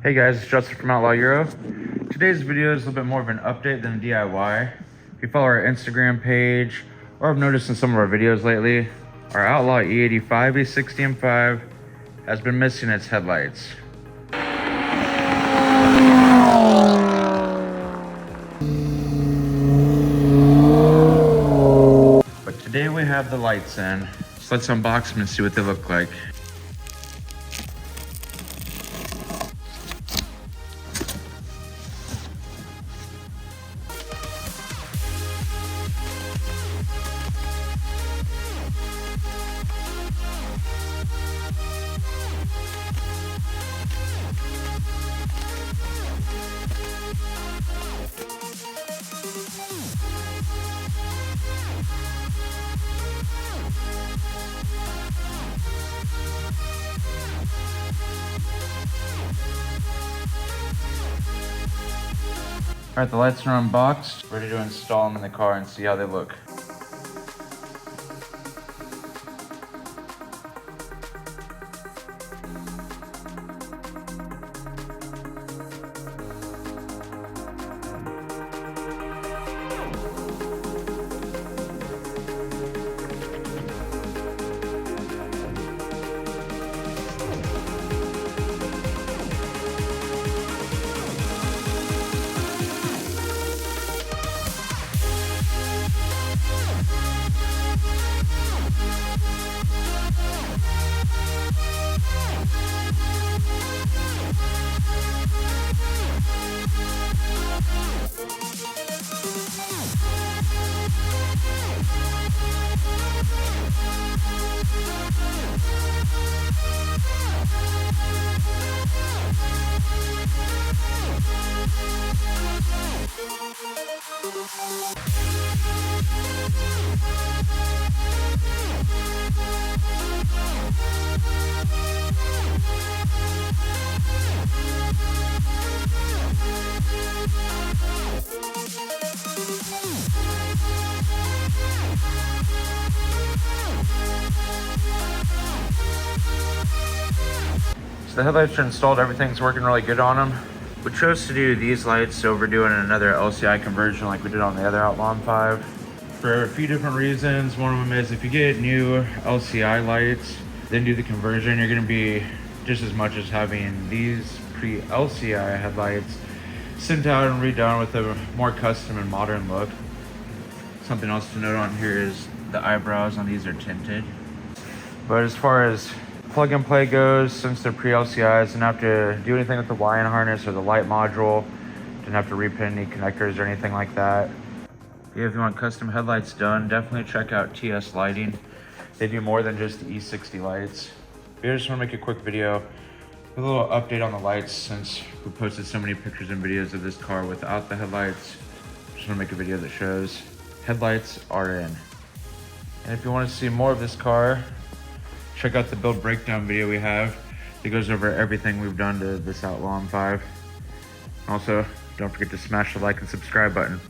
Hey guys, it's Justin from Outlaw Euro. Today's video is a little bit more of an update than a DIY. If you follow our Instagram page, or have noticed in some of our videos lately, our Outlaw E85 E60 M5 has been missing its headlights. But today we have the lights in, so let's unbox them and see what they look like. Alright, the lights are unboxed. Ready to install them in the car and see how they look. So the headlights are installed, everything's working really good on them. We chose to do these lights over doing another LCI conversion like we did on the other Outlaw 5 for a few different reasons. One of them is if you get new LCI lights, then do the conversion, you're gonna be just as much as having these pre-LCI headlights sent out and redone with a more custom and modern look. Something else to note on here is the eyebrows on these are tinted. But as far as plug and play goes, since they're pre-LCIs, didn't have to do anything with the wiring harness or the light module. Didn't have to repin any connectors or anything like that. Yeah, if you want custom headlights done, definitely check out TS Lighting. They do more than just the E60 lights. I just want to make a quick video, a little update on the lights since we posted so many pictures and videos of this car without the headlights. Just want to make a video that shows headlights are in. And if you want to see more of this car, check out the build breakdown video we have that goes over everything we've done to this Outlaw 5. Also, don't forget to smash the like and subscribe button.